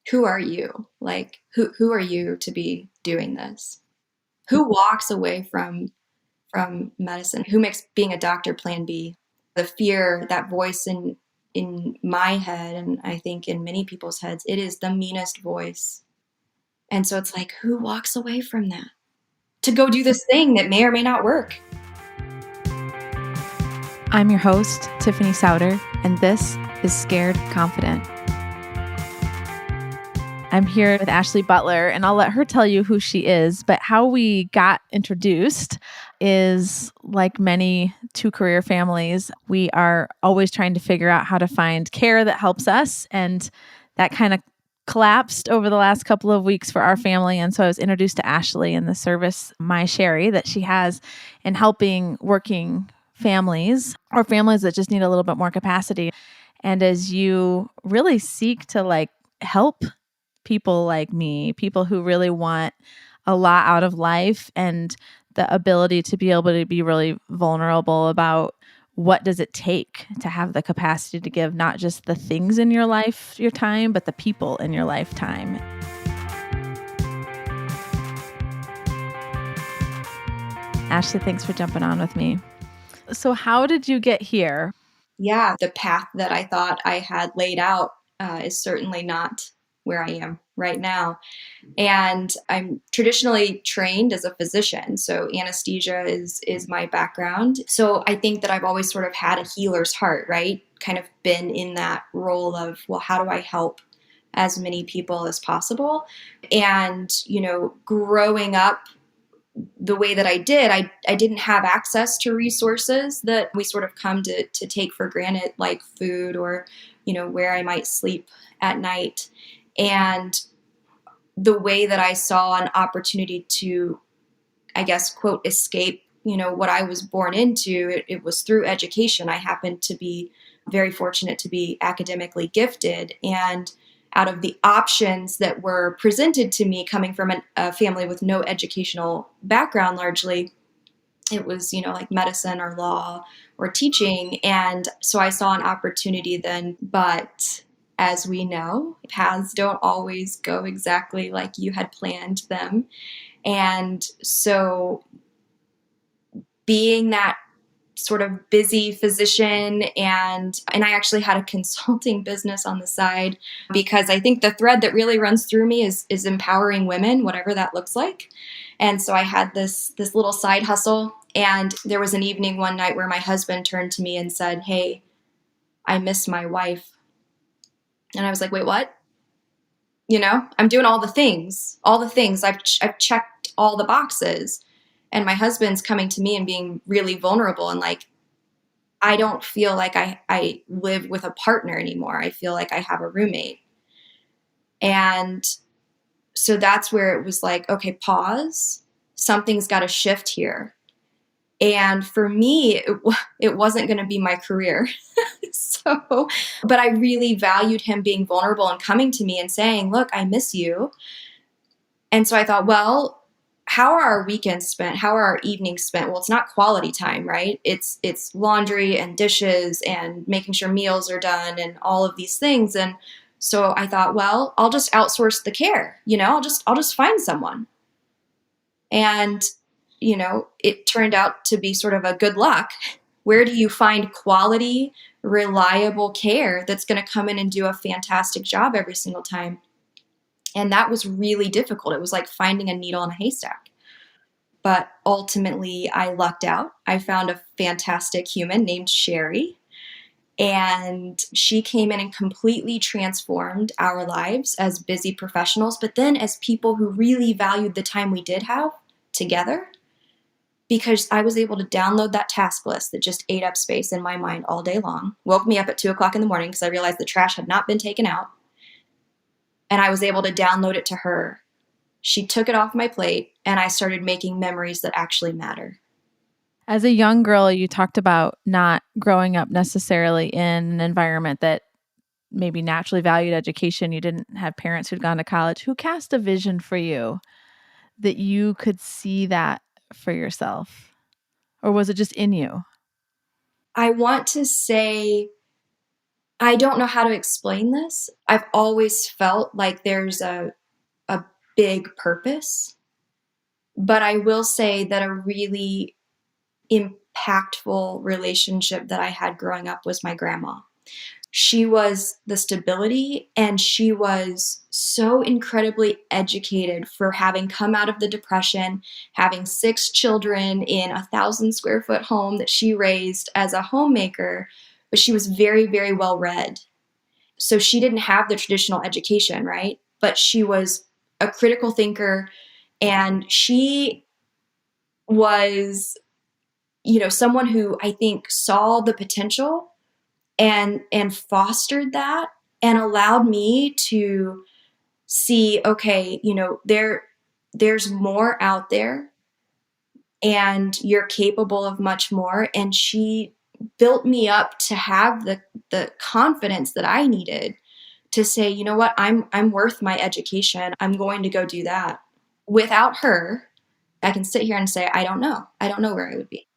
who are you? Like, who are you to be doing this? Who walks away from medicine? Who makes being a doctor plan B? The fear, that voice in my head, and I think in many people's heads, it is the meanest voice. And so it's like, who walks away from that to go do this thing that may or may not work? I'm your host, Tiffany Souter, and this is Scared Confident. I'm here with Ashley Butler, and I'll let her tell you who she is. But how we got introduced is like many two-career families. We are always trying to figure out how to find care that helps us. And that kind of collapsed over the last couple of weeks for our family. And so I was introduced to Ashley and the service MySherri that she has in helping working families or families that just need a little bit more capacity. And as you really seek to help people like me, people who really want a lot out of life and the ability to be able to be really vulnerable about what does it take to have the capacity to give not just the things in your life, your time, but the people in your lifetime. Ashley, thanks for jumping on with me. So how did you get here? Yeah, the path that I thought I had laid out is certainly not where I am right now. And I'm traditionally trained as a physician. So anesthesia is my background. So I think that I've always sort of had a healer's heart, right? Kind of been in that role of, well, how do I help as many people as possible? And, growing up the way that I did, I didn't have access to resources that we sort of come to take for granted, like food or, where I might sleep at night. And the way that I saw an opportunity to, I guess, quote, escape, what I was born into, it was through education. I happened to be very fortunate to be academically gifted. And out of the options that were presented to me coming from a family with no educational background, largely, it was, like medicine or law or teaching. And so I saw an opportunity then, but as we know, paths don't always go exactly like you had planned them. And so being that sort of busy physician, and I actually had a consulting business on the side, because I think the thread that really runs through me is empowering women, whatever that looks like. And so I had this little side hustle, and there was an evening one night where my husband turned to me and said, "Hey, I miss my wife." And I was like, "Wait, what?" I'm doing all the things. I've checked all the boxes. And my husband's coming to me and being really vulnerable and like, I don't feel like I live with a partner anymore. I feel like I have a roommate. And so that's where it was like, okay, pause. Something's got to shift here. And for me, it wasn't going to be my career. But I really valued him being vulnerable and coming to me and saying, "Look, I miss you." And so I thought, well, how are our weekends spent? How are our evenings spent? Well, it's not quality time, right? It's laundry and dishes and making sure meals are done and all of these things. And so I thought, well, I'll just outsource the care. I'll just find someone. And it turned out to be sort of a good luck. Where do you find quality, reliable care that's going to come in and do a fantastic job every single time? And that was really difficult. It was like finding a needle in a haystack. But ultimately, I lucked out. I found a fantastic human named Sherri. And she came in and completely transformed our lives as busy professionals, but then as people who really valued the time we did have together. Because I was able to download that task list that just ate up space in my mind all day long, woke me up at 2:00 in the morning because I realized the trash had not been taken out. And I was able to download it to her. She took it off my plate, and I started making memories that actually matter. As a young girl, you talked about not growing up necessarily in an environment that maybe naturally valued education. You didn't have parents who'd gone to college. Who cast a vision for you that you could see that for yourself? Or was it just in you? I want to say I don't know how to explain this. I've always felt like there's a big purpose, but I will say that a really impactful relationship that I had growing up was my grandma. She was the stability, and she was so incredibly educated for having come out of the Depression, having 6 children in 1,000 square foot home that she raised as a homemaker, but she was very, very well read. So she didn't have the traditional education, right? But she was a critical thinker, and she was, someone who I think saw the potential and fostered that and allowed me to see, okay, there's more out there, and you're capable of much more. And she built me up to have the confidence that I needed to say, you know what, I'm worth my education. I'm going to go do that. Without her, I can sit here and say, I don't know. I don't know where I would be.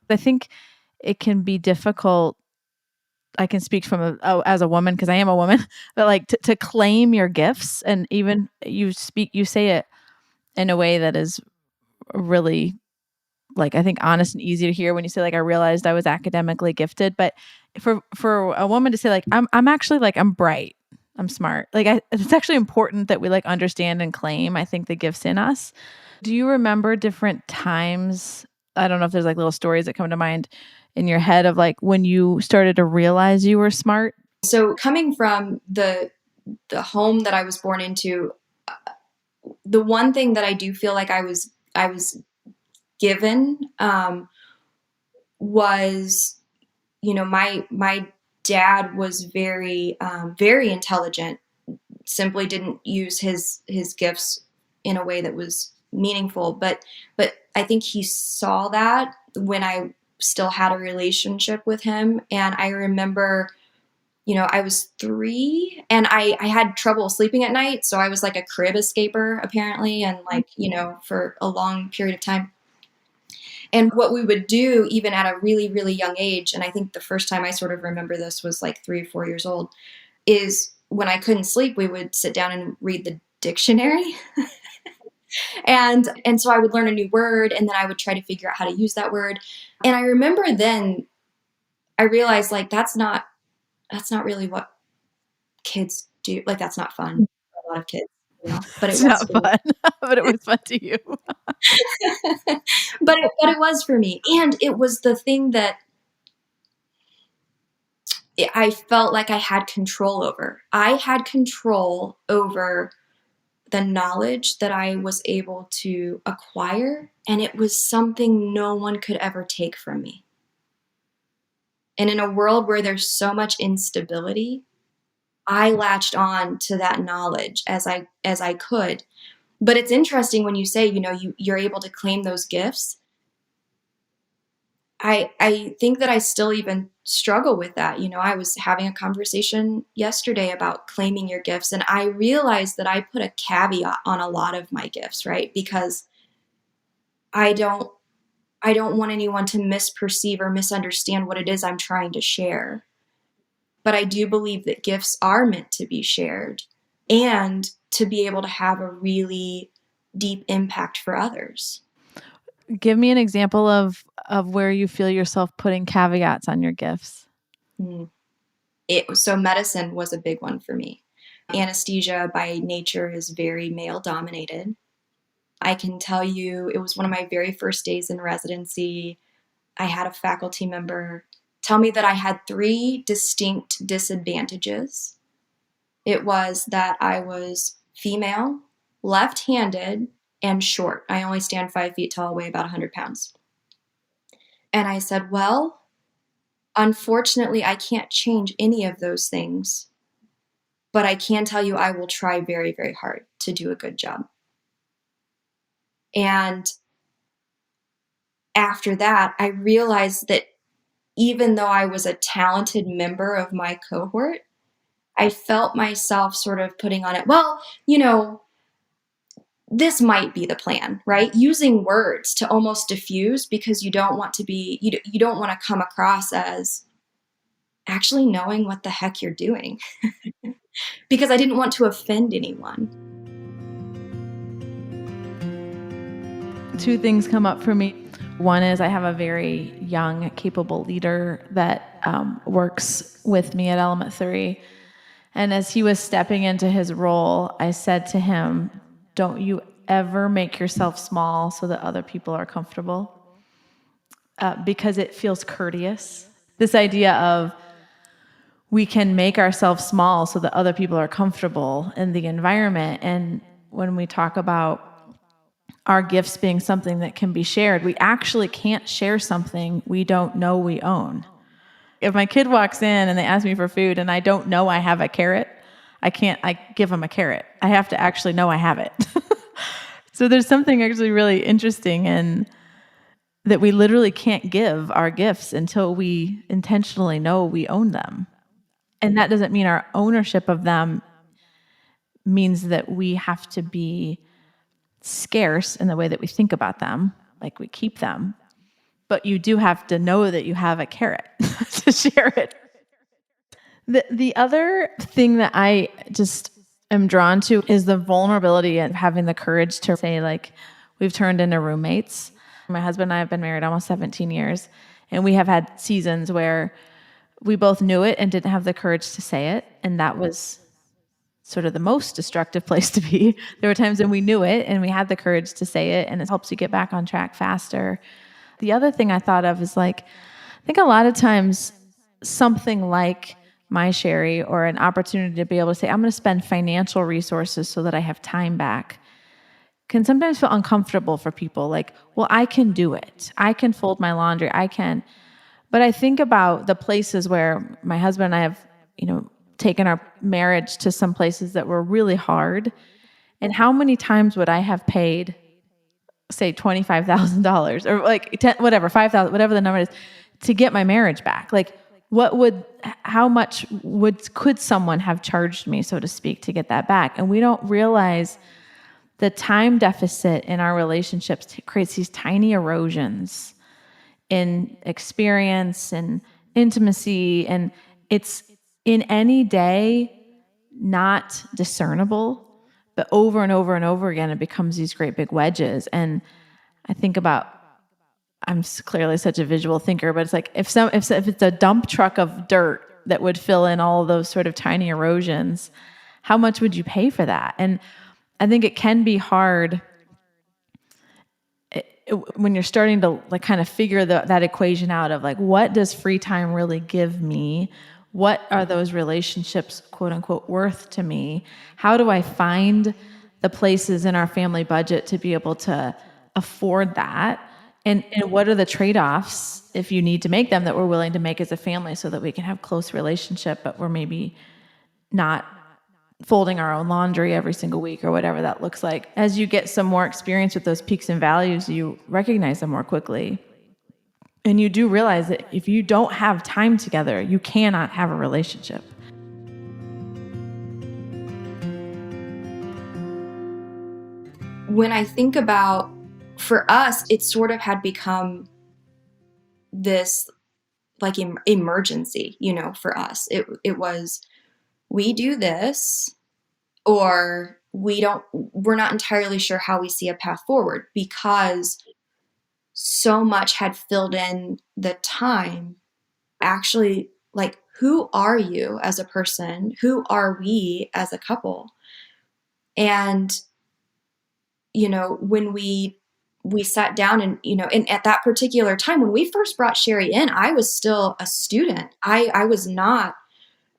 I think it can be difficult. I can speak from as a woman, because I am a woman, but like to claim your gifts, and even you say it in a way that is really, like, I think honest and easy to hear when you say, like, I realized I was academically gifted. But for a woman to say, like, I'm actually, like, I'm bright, I'm smart, like, it's actually important that we, like, understand and claim, I think, the gifts in us. Do you remember different times? I don't know if there's, like, little stories that come to mind in your head of, like, when you started to realize you were smart. So coming from the home that I was born into, the one thing that I do feel like I was given, was, my dad was very, very intelligent. Simply didn't use his gifts in a way that was meaningful, but I think he saw that when I still had a relationship with him. And I remember, I was 3 and I had trouble sleeping at night. So I was like a crib escaper, apparently, and like, for a long period of time. And what we would do, even at a really, really young age, and I think the first time I sort of remember this was like 3 or 4 years old, is when I couldn't sleep, we would sit down and read the dictionary. And so I would learn a new word, and then I would try to figure out how to use that word. And I remember then I realized, like, that's not really what kids do. Like, that's not fun for a lot of kids, but it It's was not for me. fun, but it was fun to you. But it was for me. And it was the thing that I felt like I had control over. I had control over the knowledge that I was able to acquire, and it was something no one could ever take from me. And in a world where there's so much instability, I latched on to that knowledge as I could. But it's interesting when you say, you're able to claim those gifts. I think that I still even struggle with that. I was having a conversation yesterday about claiming your gifts, and I realized that I put a caveat on a lot of my gifts, right? Because I don't I don't want anyone to misperceive or misunderstand what it is I'm trying to share. But I do believe that gifts are meant to be shared and to be able to have a really deep impact for others. Give me an example of where you feel yourself putting caveats on your gifts. Mm. So medicine was a big one for me. Anesthesia by nature is very male dominated. I can tell you, it was one of my very first days in residency. I had a faculty member tell me that I had 3 distinct disadvantages. It was that I was female, left-handed, and short. I only stand 5 feet tall, weigh about 100 pounds. And I said, well, unfortunately, I can't change any of those things, but I can tell you I will try very, very hard to do a good job. And after that, I realized that even though I was a talented member of my cohort, I felt myself sort of putting on it, well, this might be the plan, right? Using words to almost diffuse, because you don't want to come across as actually knowing what the heck you're doing because I didn't want to offend anyone. Two things come up for me. One is I have a very young, capable leader that works with me at Element 3. And as he was stepping into his role, I said to him, don't you ever make yourself small so that other people are comfortable, because it feels courteous. This idea of we can make ourselves small so that other people are comfortable in the environment. And when we talk about our gifts being something that can be shared, we actually can't share something we don't know we own. If my kid walks in and they ask me for food and I don't know I have a carrot, I give them a carrot. I have to actually know I have it. So there's something actually really interesting in that we literally can't give our gifts until we intentionally know we own them. And that doesn't mean our ownership of them means that we have to be scarce in the way that we think about them, like we keep them. But you do have to know that you have a carrot to share it. The other thing that I just am drawn to is the vulnerability and having the courage to say, like, we've turned into roommates. My husband and I have been married almost 17 years, and we have had seasons where we both knew it and didn't have the courage to say it. And that was sort of the most destructive place to be. There were times when we knew it and we had the courage to say it, and it helps you get back on track faster. The other thing I thought of is, like, I think a lot of times something like MySherri or an opportunity to be able to say, I'm going to spend financial resources so that I have time back, can sometimes feel uncomfortable for people. Like, well, I can do it. I can fold my laundry. I can. But I think about the places where my husband and I have, taken our marriage to some places that were really hard. And how many times would I have paid, say, $25,000 or like 10, whatever, 5,000, whatever the number is, to get my marriage back? Like, how much could someone have charged me, so to speak, to get that back? And we don't realize the time deficit in our relationships creates these tiny erosions in experience and intimacy. And it's in any day not discernible, but over and over and over again, it becomes these great big wedges. And I think about, I'm clearly such a visual thinker, but it's like if it's a dump truck of dirt that would fill in all of those sort of tiny erosions, how much would you pay for that? And I think it can be hard when you're starting to, like, kind of figure that equation out of, like, what does free time really give me? What are those relationships, quote unquote, worth to me? How do I find the places in our family budget to be able to afford that? And what are the trade-offs, if you need to make them, that we're willing to make as a family so that we can have close relationship, but we're maybe not folding our own laundry every single week or whatever that looks like. As you get some more experience with those peaks and values, you recognize them more quickly. And you do realize that if you don't have time together, you cannot have a relationship. When I think about, for us, it sort of had become this, like, emergency, for us. It was, we do this, or we're not entirely sure how we see a path forward, because so much had filled in the time. Actually, like, who are you as a person? Who are we as a couple? And, when we sat down and at that particular time, when we first brought Sherri in, I was still a student. I was not,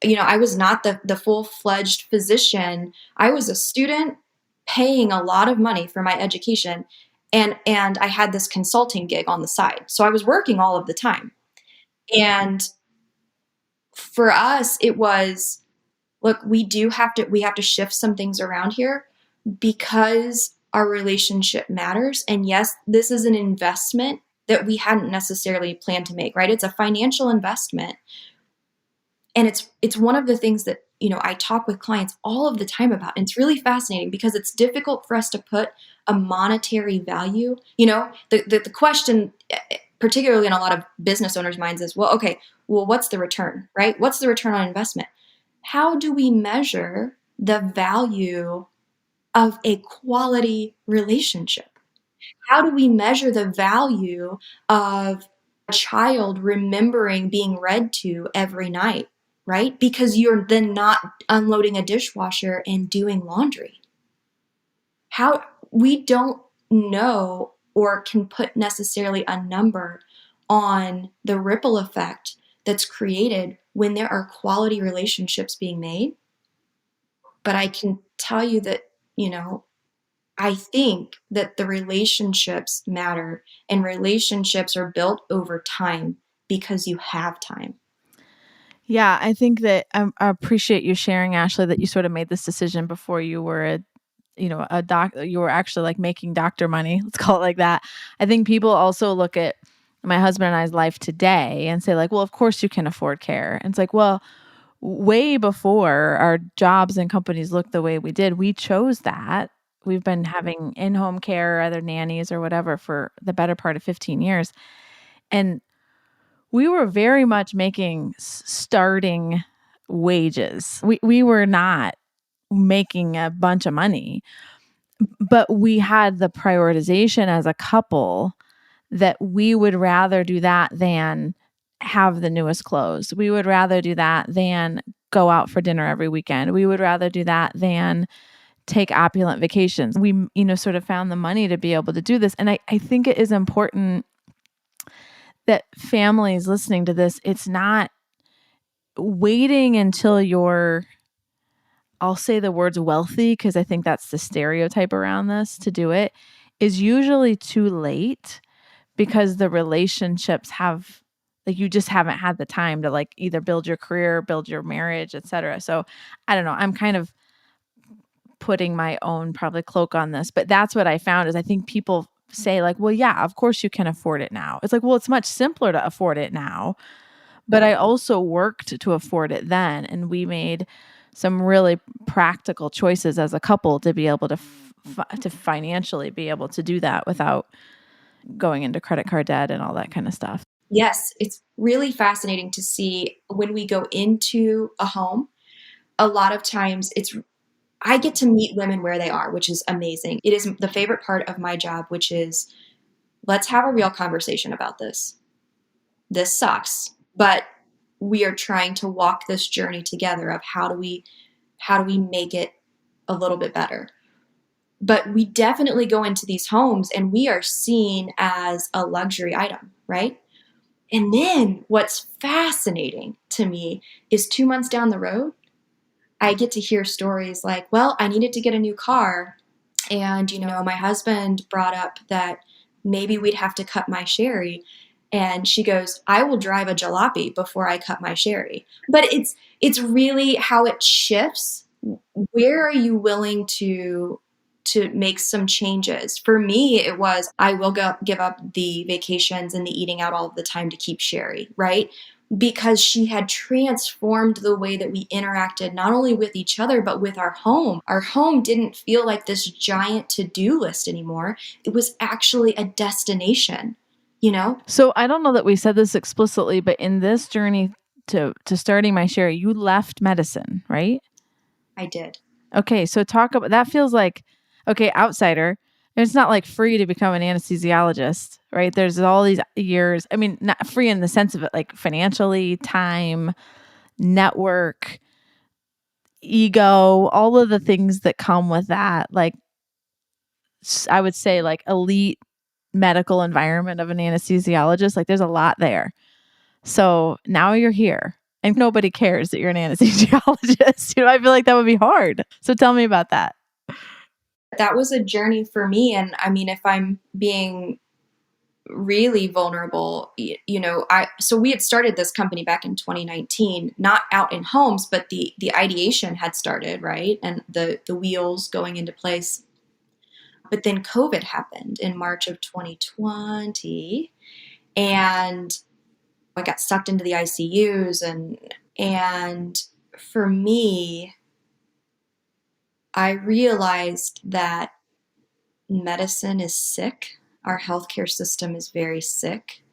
I was not the full-fledged physician. I was a student paying a lot of money for my education. And I had this consulting gig on the side. So I was working all of the time. And for us, it was, look, we have to shift some things around here because our relationship matters. And yes, this is an investment that we hadn't necessarily planned to make, right? It's a financial investment. And it's one of the things that, I talk with clients all of the time about. And it's really fascinating because it's difficult for us to put a monetary value. The question particularly in a lot of business owners' minds, is, well, okay, well, what's the return, right? What's the return on investment? How do we measure the value of a quality relationship? How do we measure the value of a child remembering being read to every night, right? Because you're then not unloading a dishwasher and doing laundry. How we don't know or can put necessarily a number on the ripple effect that's created when there are quality relationships being made. But I can tell you that, you know, I think that the relationships matter, and relationships are built over time because you have time. Yeah, I think that I appreciate you sharing, Ashley, that you sort of made this decision before you were a doc. You were actually like making doctor money. Let's call it like that. I think people also look at my husband and I's life today and say like, well, of course you can afford care. And it's like, well, way before our jobs and companies looked the way we did, we chose that. We've been having in-home care, other nannies or whatever for the better part of 15 years. And we were very much making starting wages. We were not making a bunch of money, but we had the prioritization as a couple that we would rather do that than have the newest clothes. We would rather do that than go out for dinner every weekend. We would rather do that than take opulent vacations. We, sort of found the money to be able to do this. And I think it is important that families listening to this, it's not waiting until you're, I'll say the words wealthy because I think that's the stereotype around this to do it, is usually too late because the relationships have, like, you just haven't had the time to like either build your career, build your marriage, etc. So I don't know. I'm kind of putting my own probably cloak on this, but that's what I found is I think people say like, well, yeah, of course you can afford it now. It's like, well, it's much simpler to afford it now, but I also worked to afford it then. And we made some really practical choices as a couple to be able to to financially be able to do that without going into credit card debt and all that kind of stuff. Yes, it's really fascinating to see when we go into a home. A lot of times I get to meet women where they are, which is amazing. It is the favorite part of my job, which is, let's have a real conversation about this. This sucks, but we are trying to walk this journey together of how do we make it a little bit better. But we definitely go into these homes and we are seen as a luxury item, right? And then what's fascinating to me is 2 months down the road, I get to hear stories like, well, I needed to get a new car. And, my husband brought up that maybe we'd have to cut MySherri. And she goes, I will drive a jalopy before I cut MySherri. But it's really how it shifts. Where are you willing to make some changes? For me, it was, I will give up the vacations and the eating out all of the time to keep Sherry, right? Because she had transformed the way that we interacted, not only with each other, but with our home. Our home didn't feel like this giant to-do list anymore. It was actually a destination, So I don't know that we said this explicitly, but in this journey to starting MySherri, you left medicine, right? I did. Okay, so talk about that. Feels like, okay, outsider. It's not like free to become an anesthesiologist, right? There's all these years. I mean, not free in the sense of it, like financially, time, network, ego, all of the things that come with that. Like, I would say, like elite medical environment of an anesthesiologist. Like, there's a lot there. So now you're here and nobody cares that you're an anesthesiologist. I feel like that would be hard. So tell me about that. That was a journey for me. And I mean, if I'm being really vulnerable, so we had started this company back in 2019, not out in homes, but the ideation had started, right? And the wheels going into place. But then COVID happened in March of 2020, and I got sucked into the ICUs, and for me, I realized that medicine is sick. Our healthcare system is very sick.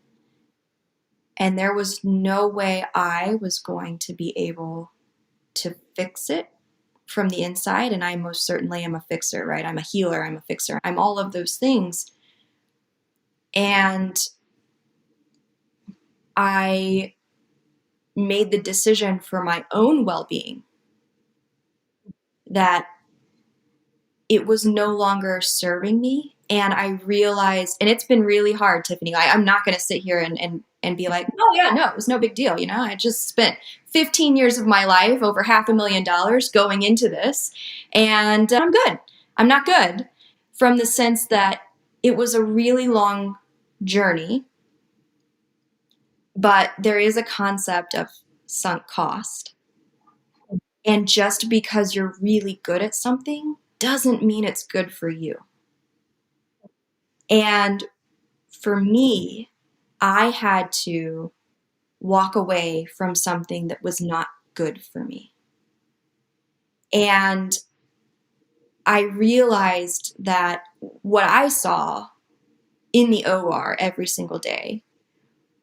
And there was no way I was going to be able to fix it from the inside. And I most certainly am a fixer, right? I'm a healer, I'm a fixer, I'm all of those things. And I made the decision for my own well being that it was no longer serving me. And I realized, and it's been really hard, Tiffany. I'm not going to sit here and be like, oh, yeah, no, it was no big deal. You know, I just spent 15 years of my life, over $500,000 going into this, and I'm good. I'm not good, from the sense that it was a really long journey, but there is a concept of sunk cost. And just because you're really good at something doesn't mean it's good for you. And for me, I had to walk away from something that was not good for me. And I realized that what I saw in the OR every single day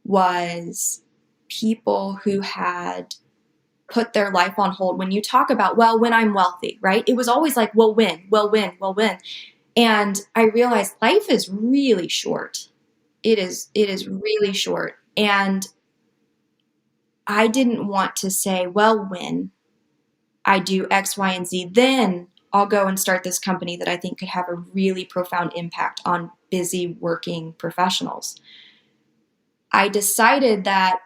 was people who had put their life on hold. When you talk about, well, when I'm wealthy, right? It was always like, well, when, well, when, well, when. And I realized life is really short. It is really short. And I didn't want to say, well, when I do X, Y, and Z, then I'll go and start this company that I think could have a really profound impact on busy working professionals. I decided that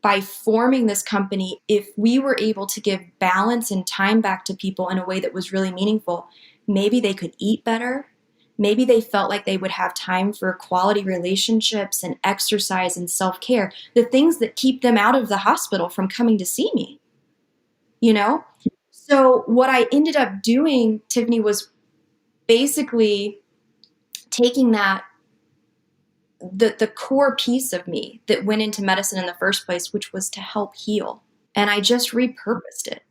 by forming this company, if we were able to give balance and time back to people in a way that was really meaningful, maybe they could eat better. Maybe they felt like they would have time for quality relationships and exercise and self-care, the things that keep them out of the hospital from coming to see me, you know? So what I ended up doing, Tiffany, was basically taking that the core piece of me that went into medicine in the first place, which was to help heal. And I just repurposed it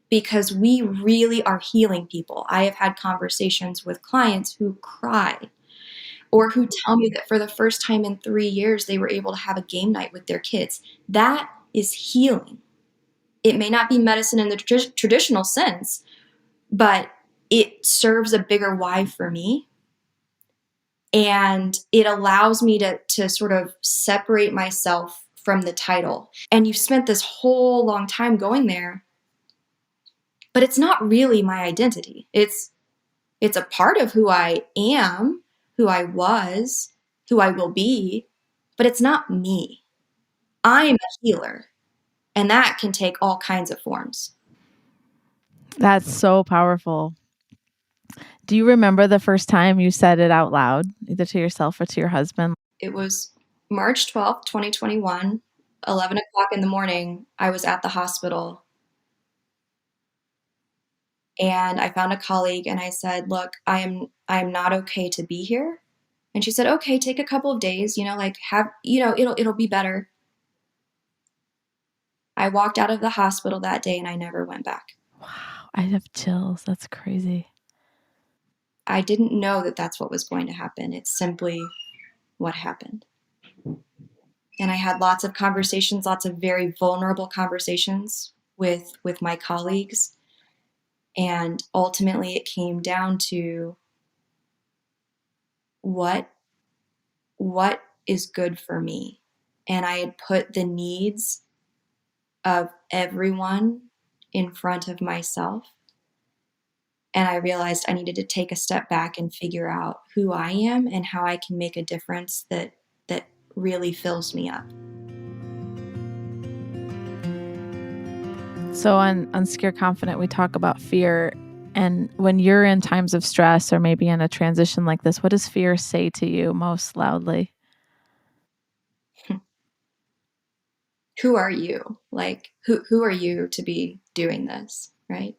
because we really are healing people. I have had conversations with clients who cry or who tell me that for the first time in 3 years, they were able to have a game night with their kids. That is healing. It may not be medicine in the traditional sense, but it serves a bigger why for me. And it allows me to sort of separate myself from the title. And you've spent this whole long time going there, but it's not really my identity. It's a part of who I am, who I was, who I will be, but it's not me. I'm a healer, and that can take all kinds of forms. That's so powerful. Do you remember the first time you said it out loud, either to yourself or to your husband? It was March 12th, 2021, 11 o'clock in the morning. I was at the hospital and I found a colleague and I said, "Look, I am not okay to be here." And she said, "Okay, take a couple of days, like have, it'll be better." I walked out of the hospital that day and I never went back. Wow, I have chills. That's crazy. I didn't know that that's what was going to happen. It's simply what happened. And I had lots of conversations, lots of very vulnerable conversations with my colleagues. And ultimately it came down to what what is good for me. And I had put the needs of everyone in front of myself. And I realized I needed to take a step back and figure out who I am and how I can make a difference that really fills me up. So on Secure Confident, we talk about fear. And when you're in times of stress or maybe in a transition like this, what does fear say to you most loudly? Who are you? Like who are you to be doing this, right?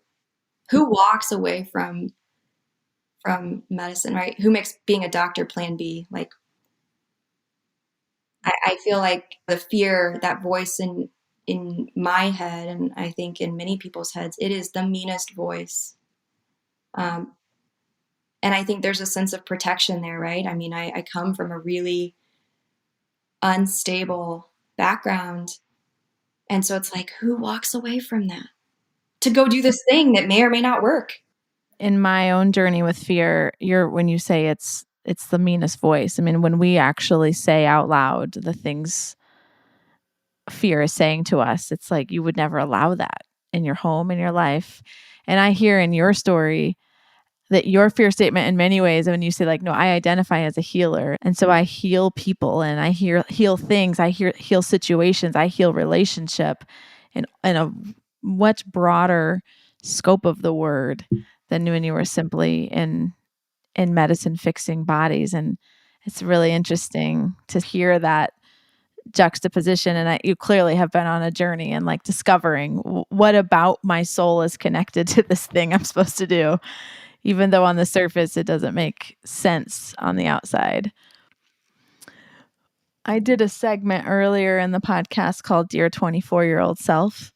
Who walks away from medicine, right? Who makes being a doctor plan B? Like I feel like the fear, that voice in my head, and I think in many people's heads, it is the meanest voice. Um, and I think there's a sense of protection there, right? I mean, I come from a really unstable background. And so it's like, who walks away from that to go do this thing that may or may not work? In my own journey with fear, when you say it's the meanest voice. I mean, when we actually say out loud the things fear is saying to us, it's like you would never allow that in your home, in your life. And I hear in your story that your fear statement in many ways, when you say like, no, I identify as a healer. And so I heal people and I heal things. I heal situations. I heal relationship in a much broader scope of the word than when you were simply in medicine fixing bodies. And it's really interesting to hear that juxtaposition. And you clearly have been on a journey and like discovering what about my soul is connected to this thing I'm supposed to do, even though on the surface it doesn't make sense on the outside. I did a segment earlier in the podcast called Dear 24-Year-Old Self.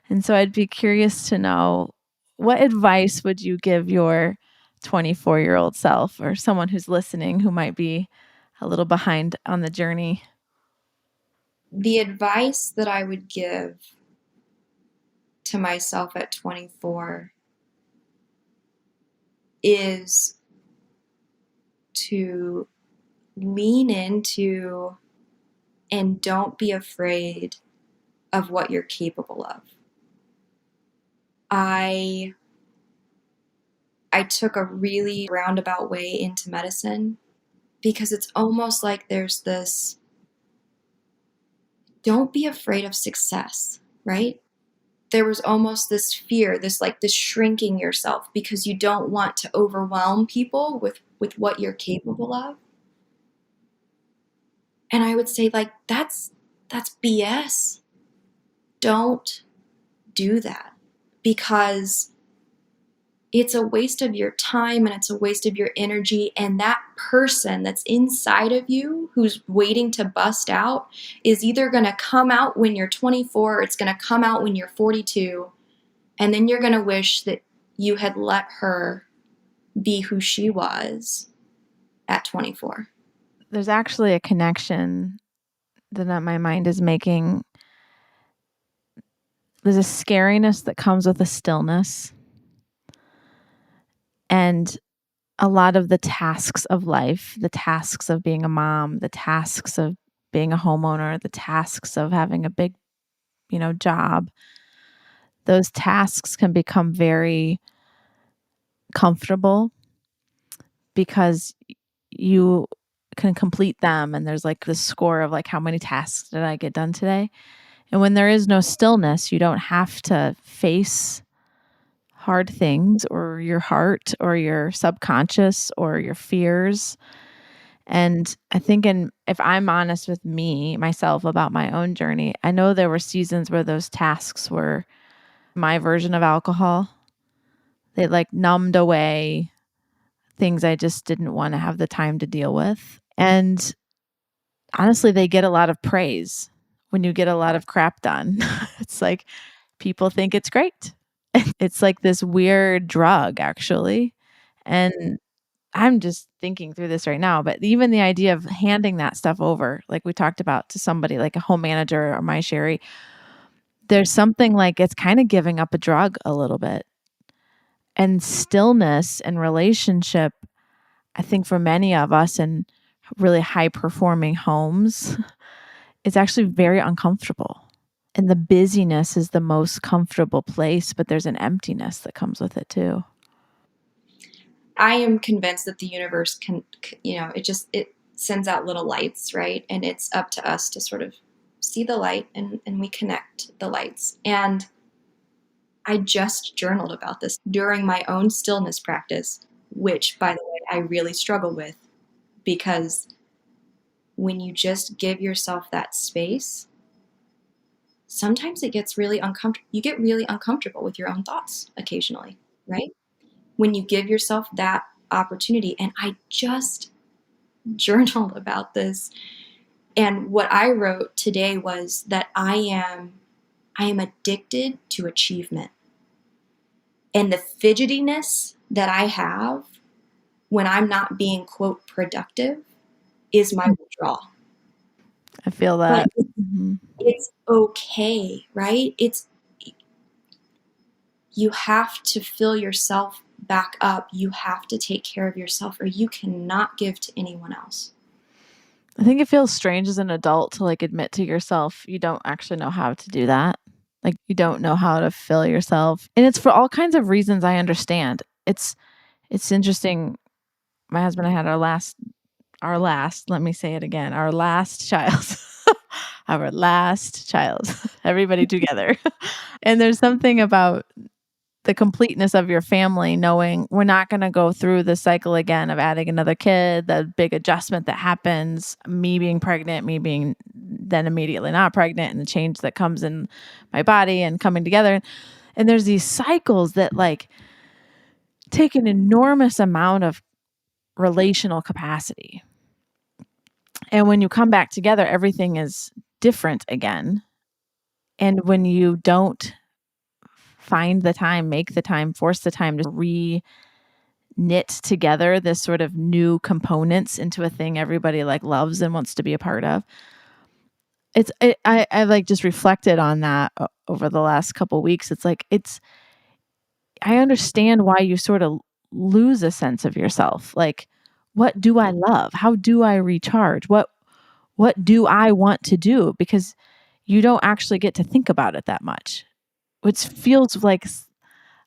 And so I'd be curious to know, what advice would you give your 24-year-old self, or someone who's listening who might be a little behind on the journey? The advice that I would give to myself at 24 is to lean into and don't be afraid of what you're capable of. I took a really roundabout way into medicine because it's almost like there's this, don't be afraid of success, right? There was almost this fear, this shrinking yourself because you don't want to overwhelm people with what you're capable of. And I would say, like, that's BS. Don't do that, because it's a waste of your time and it's a waste of your energy. And that person that's inside of you who's waiting to bust out is either going to come out when you're 24 or it's going to come out when you're 42. And then you're going to wish that you had let her be who she was at 24. There's actually a connection that my mind is making. There's a scariness that comes with a stillness. And a lot of the tasks of life, the tasks of being a mom, the tasks of being a homeowner, the tasks of having a big, job, those tasks can become very comfortable because you can complete them. And there's like this score of like, how many tasks did I get done today? And when there is no stillness, you don't have to face hard things or your heart or your subconscious or your fears. And I think if I'm honest with myself about my own journey, I know there were seasons where those tasks were my version of alcohol. They like numbed away things I just didn't want to have the time to deal with. And honestly, they get a lot of praise when you get a lot of crap done. It's like people think it's great. It's like this weird drug, actually. And I'm just thinking through this right now, but even the idea of handing that stuff over, like we talked about, to somebody like a home manager or MySherri, there's something like it's kind of giving up a drug a little bit. And stillness and relationship, I think for many of us in really high performing homes, it's actually very uncomfortable. And the busyness is the most comfortable place, but there's an emptiness that comes with it too. I am convinced that the universe can, it sends out little lights, right? And it's up to us to sort of see the light and we connect the lights. And I just journaled about this during my own stillness practice, which, by the way, I really struggle with, because when you just give yourself that space, sometimes it gets really uncomfortable. You get really uncomfortable with your own thoughts occasionally, right? When you give yourself that opportunity. And I just journaled about this. And what I wrote today was that I am addicted to achievement. And the fidgetiness that I have when I'm not being, quote, productive is my withdrawal. I feel that. It's okay, right? You have to fill yourself back up. You have to take care of yourself, or you cannot give to anyone else. I think it feels strange as an adult to like admit to yourself you don't actually know how to do that. Like you don't know how to fill yourself. And it's for all kinds of reasons I understand. It's interesting. My husband and I had our last, let me say it again, our last child. Our last child. Everybody together. And there's something about the completeness of your family, knowing we're not going to go through the cycle again of adding another kid, the big adjustment that happens, me being pregnant, me being then immediately not pregnant, and the change that comes in my body and coming together. And there's these cycles that like take an enormous amount of relational capacity. And when you come back together, everything is different again. And when you don't find the time, make the time, force the time to knit together this sort of new components into a thing everybody like loves and wants to be a part of. I like just reflected on that over the last couple of weeks. It's like, I understand why you sort of lose a sense of yourself. Like, what do I love? How do I recharge? What do I want to do? Because you don't actually get to think about it that much, which feels like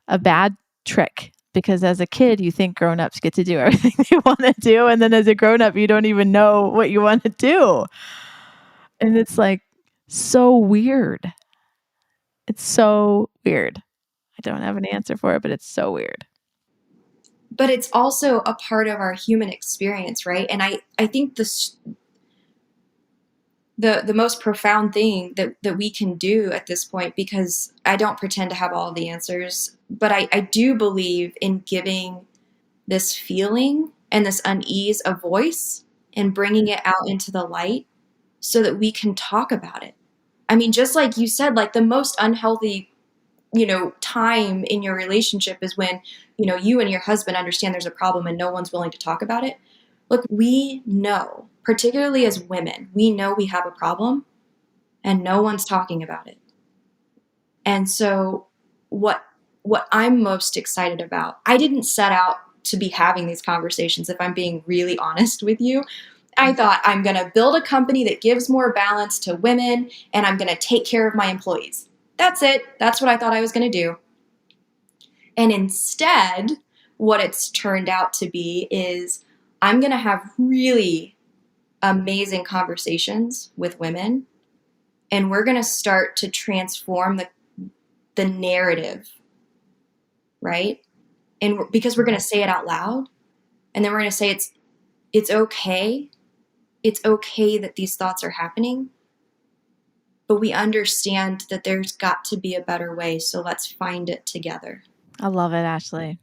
a bad trick. Because as a kid, you think grown-ups get to do everything they want to do. And then as a grown-up, you don't even know what you want to do. And it's like so weird. It's so weird. I don't have an answer for it, but it's so weird. But it's also a part of our human experience, right? And I think the most profound thing that we can do at this point, because I don't pretend to have all the answers, but I do believe in giving this feeling and this unease a voice and bringing it out into the light so that we can talk about it. I mean, just like you said, like the most unhealthy, time in your relationship is when, you and your husband understand there's a problem and no one's willing to talk about it. Look, we know, particularly as women, we know we have a problem and no one's talking about it. And so what I'm most excited about, I didn't set out to be having these conversations, if I'm being really honest with you. I thought I'm going to build a company that gives more balance to women and I'm going to take care of my employees. That's it. That's what I thought I was going to do. And instead, what it's turned out to be is I'm going to have really amazing conversations with women, and we're going to start to transform the narrative, right? And because we're going to say it out loud, and then we're going to say it's okay. It's okay that these thoughts are happening, but we understand that there's got to be a better way. So let's find it together. I love it, Ashley.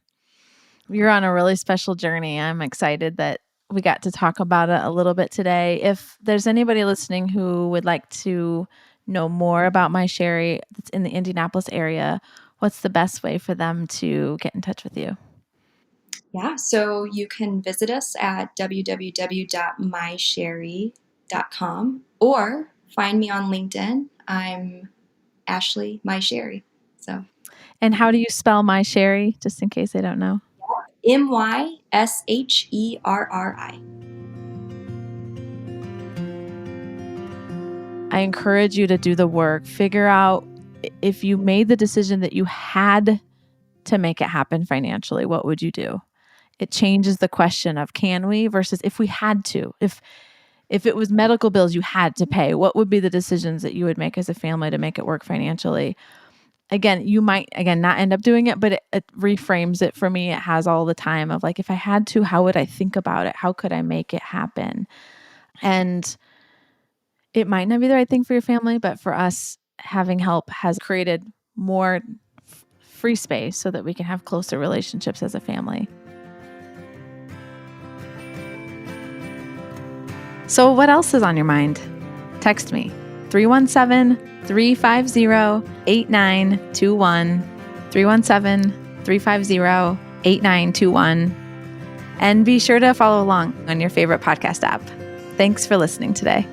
You're on a really special journey. I'm excited that we got to talk about it a little bit today. If there's anybody listening who would like to know more about MySherri that's in the Indianapolis area, what's the best way for them to get in touch with you? Yeah, so you can visit us at www.mysherri.com or find me on LinkedIn. I'm Ashley MySherri. So, and how do you spell MySherri, just in case they don't know? MySherri. I encourage you to do the work. Figure out if you made the decision that you had to make it happen financially, what would you do? It changes the question of can we versus if we had to. If it was medical bills you had to pay, what would be the decisions that you would make as a family to make it work financially? Again, you might, not end up doing it, but it reframes it for me. It has all the time of like, if I had to, how would I think about it? How could I make it happen? And it might not be the right thing for your family, but for us, having help has created more free space so that we can have closer relationships as a family. So what else is on your mind? Text me, 317-350-8921, 317-350-8921. And be sure to follow along on your favorite podcast app. Thanks for listening today.